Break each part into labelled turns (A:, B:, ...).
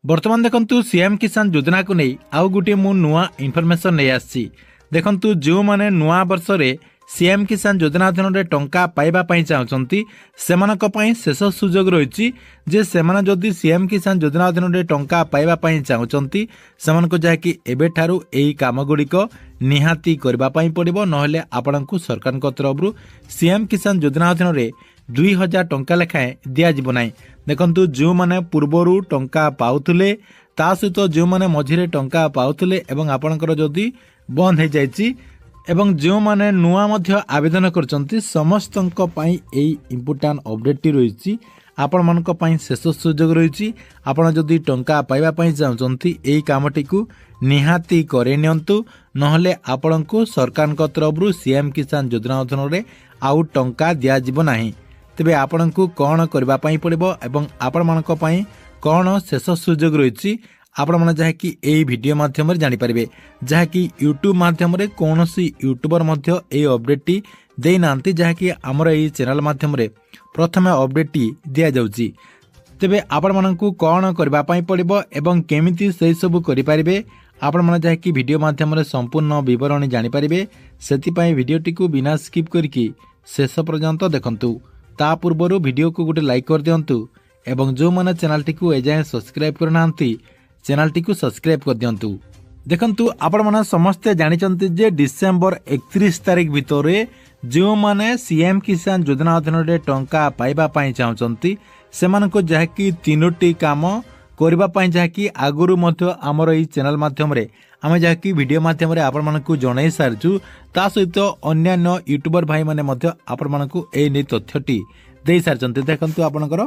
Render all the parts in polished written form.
A: बर्तमान देखंतु सीएम किसान योजना को नहीं आउ गोटे मु नुआ इनफॉरमेशन नहीं आसी। देखंतु जो माने नुआ वर्ष रे सीएम किसान योजना अधीन रे टंका पाइबा पई चाहउचंती सेमानक पई शेष सुजोग रहिछि जे सेमाने जदि सीएम किसान योजना अधीन रे टंका पाइबा पई चाहउचंती सेमानको जाकी एबे ठारू एई काम गुडीको निहाती करबा पई पड़िबो नहले आपनकु सरकारक तरफरु सीएम किसान योजना अधीन रे 2000 टंका लेखाएं दिया जिवो नाही। देखंतु जो माने पूर्वरु टंका पाउथुले ता सहित जो माने मझिरे टंका पाउथुले एवं आपनकर जदि बंद हे जायछि एवं जो माने नुआ मध्य आवेदन करचंती समस्तंक पई एई इंपोर्टेंट अपडेट टी रहिछि आपण मानक पई शेष सुजोग रहिछि। आपण जदि टंका पाइबा पई चाहचंती एई कामटी को निहाती करे नियंतु नहले आपणको सरकारक तरफरु सीएम किसान योजना अधीन रे आउ टंका दिया जिवो नाही। तेबे आपणको कोन करबा पई पड़िबो एवं आपण मानक पई कोन शेष सुजोग रहिछि आपण माने जहा कि एई वीडियो माध्यम रे जानि परिबे जहा कि यूट्यूब माध्यम रे कोनोसी यूट्यूबर मध्य एई अपडेट टी देई नांती जहा कि हमर एई चैनल माध्यम रे प्रथमे अपडेट टी दिया जाउची। तेबे आपण मानकु कोन करबा पई पड़िबो एवं केमिति सेई सब करि परिबे आपण माने जहा कि वीडियो माध्यम रे संपूर्ण विवरणी जानि परिबे सेति पई वीडियो टी को बिना स्किप करके शेष पर्यंत देखंतु। ता पूर्वरु वीडियो को गोटे लाइक कर दियंतु एवं जो माने चैनल टी को एजाय सब्सक्राइब करनांती चैनल टी को सब्सक्राइब कर दियंतु। देखंतु आपण माने समस्त जानिचंती जे डिसेंबर 31 तारिख भितरे जो माने सीएम किसान योजना अधीन रे टंका पाइबा पई चाहचंती सेमानको जाकी तीनोटी काम करबा पई जाकी आगुरु मध्य हमर एई चैनल माध्यम रे आमे जाकी वीडियो माध्यम रे आपण मानकु जणाई सारजु ता सहित अन्यान्य यूट्यूबर भाई माने मध्य आपण मानकु एई नै तथ्यटी देई सारचंती। देखंतु आपणकर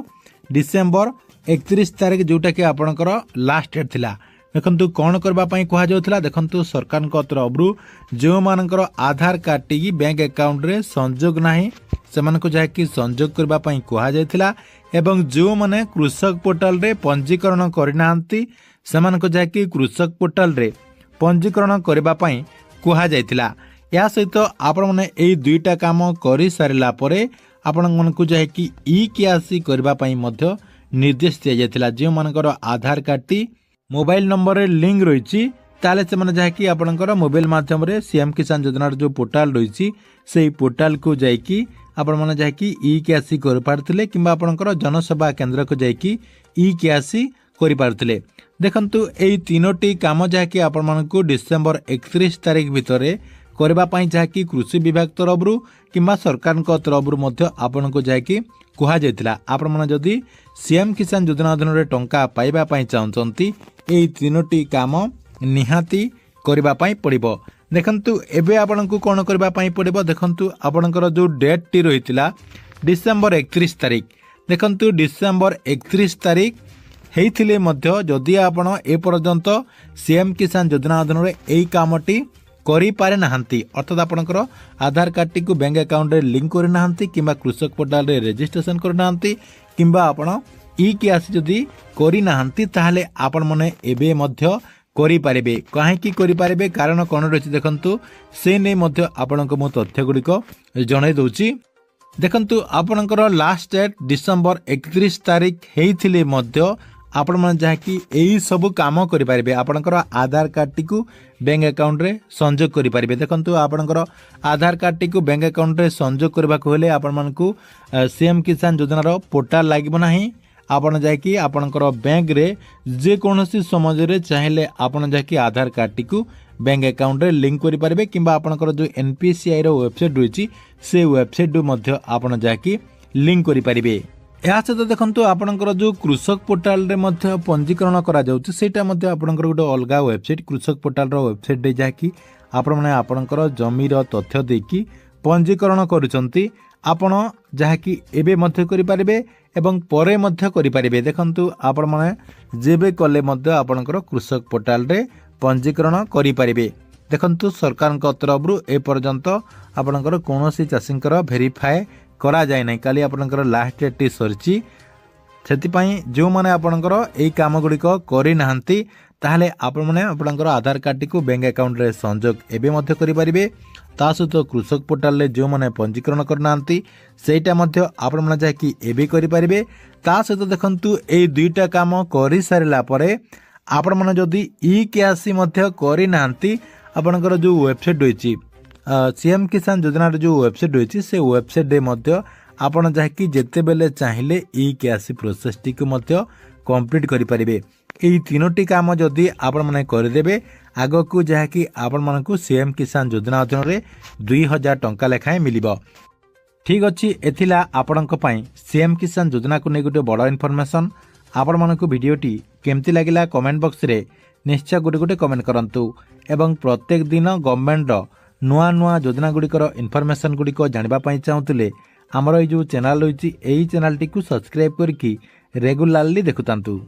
A: डिसेंबर 31 तारिख जोटा कि आपणकर लास्ट डेट थिला। देखंतु कोन करबा पई कहा जाउथला देखंतु सरकार को तरफरु जो मानकर आधार कार्ड टी बैंक अकाउंट रे संजोग नाही सेमानको जाकी संजोग करबा पई कहा जायथिला एवं जो माने कृषक पोर्टल रे पंजीकरण करिनांती सेमानको जाकी कृषक पोर्टल रे पंजीकरण करबा पई कहा जायथिला। या सहित आपण माने एई दुईटा काम करि सारिला परे आपण मानकु जाकी ई केआसी करबा पई मध्य निर्देश दिया जायथिला। जे मानकर आधार कार्ड टी मोबाइल नंबर रे लिंक रहिछि ताले से माने जाकी आपनकर मोबाइल माध्यम रे सीएम किसान योजना जो पोर्टल रहिछि सेही पोर्टल को जाकी आपण माने जाकी ई केआसी कर पारथिले किबा आपनकर जनसेवा केंद्र को जाकी ई केआसी करि पारथिले। देखंतु एई तीनोटी काम जाकी आपण मानकु डिसेंबर 31 तारिख भितरे करबा पई जाकी कृषि विभाग तरफरु किबा सरकार को तरफरु मध्य आपनको जाकी कहा जायतिला। आपण माने जदी सीएम किसान योजना अधीन रे टंका पाइबा पई चाहचंती एई तीनोटी काम निहाती करबा पई पड़िबो। देखंतु एबे आपनकु कोन करबा पई पड़िबो देखंतु आपनकर जो डेट टी रहितिला डिसेंबर 31 तारिख देखंतु डिसेंबर 31 तारिख हेइथिले मध्य जदी आपण ए पर्यंत सीएम किसान योजना अधीन रे एई कामटी करि पारे नाहंती अर्थात आपनकर आधार कार्ड टी को बैंक अकाउंट रे लिंक करि नाहंती किबा कृषक पोर्टल रे रजिस्ट्रेशन करि नाहंती किबा आपण ई केआसी जदी करि नाहंती ताहाले आपण मने एबे मध्य करि पारिबे। काहे की करि पारिबे कारण कोन रछि देखंतु से नै मध्य आपनक मो तथ्य गुडी को जणाई दोछि। देखंतु आपनकर लास्ट डेट डिसेंबर 31 तारिख हेइथिले मध्य आपण मन जाकी एई सब काम करि पारिबे। आपनकर आधार कार्ड टी को बैंक अकाउंट रे संजोग करि पारिबे। देखंतु आपनकर आधार कार्ड टी को बैंक अकाउंट रे संजोग करबा को हेले आपण मानकु सीएम किसान योजना रो पोर्टल लागबो नाही। आपण जाकी आपनकर बैंक रे जे कोनोसी समय रे चाहिले आपण जाकी आधार कार्ड टी को बैंक अकाउंट रे लिंक करि पारिबे किबा आपनकर जो एनपीसीआई रो वेबसाइट रहिछि से वेबसाइट मध्य आपण जाकी लिंक करि पारिबे। या सहित देखंतु आपनकर जो कृषक पोर्टल रे मध्य पंजीकरण करा जाउछि सेटा मध्य आपनकर गोटे अलगा वेबसाइट कृषक पोर्टल रो वेबसाइट दे जाकी आपण माने आपनकर जमी रो तथ्य देकी पंजीकरण करूचंती आपण जाकी एबे मध्य करि पारिबे एवं परे मध्य करि पारिबे। देखंतु आपण माने जेबे कले मध्य आपनकर कृषक पोर्टल रे पंजीकरण करि पारिबे। देखंतु सरकार को तरफरु ए पर्यंत आपनकर कोनोसी चाषींकर वेरीफाई करा जाय नै काली आपनकर लास्ट डेट टी सरची सेति पई जो माने आपनकर एई काम गुडी को करि नाहंती ताहले आपने आपणकर आधार कार्ड टी बैंक अकाउंट रे संयोग एवं करें। ता सहित कृषक पोर्टाल रे जो मैंने पंजीकरण करना सेटा आपण जहाँकि एवं करेंगे। ता सहित देखु ये दुईटा काम कर सारा आपण मैंने जदि ई केआसी करना आपणकर जो वेबसाइट रही सीएम किसान योजना जो वेबसाइट रही से वेबसाइट रे आपण जहाँकि जिते बेले चाहिए ई केआसी प्रोसेस टी कंप्लीट करेंगे। यही तीनोटी काम जदि आपण मैंने करदे आग को जहाँकि आपण मानक सीएम किसान योजना अधीन में 2000 टंका लेखाएं मिल। ठीक अच्छे एथिला आपणक सीएम किसान योजना को नहीं गोटे बड़ इनफॉरमेशन। आपण मानक वीडियोटी केमती लगिला कमेंट बॉक्स रे निश्चय गोटे गोटे कमेंट करंतु एवं प्रत्येक दिन गवर्नमेंट नुआ नुआ योजना गुड़िकर इनफॉरमेशन गुड़िक जानापी चाहूले आमर ये जो चैनल रही यही चैनल टी सब्सक्राइब करके रेगुलारली देखुतांतु।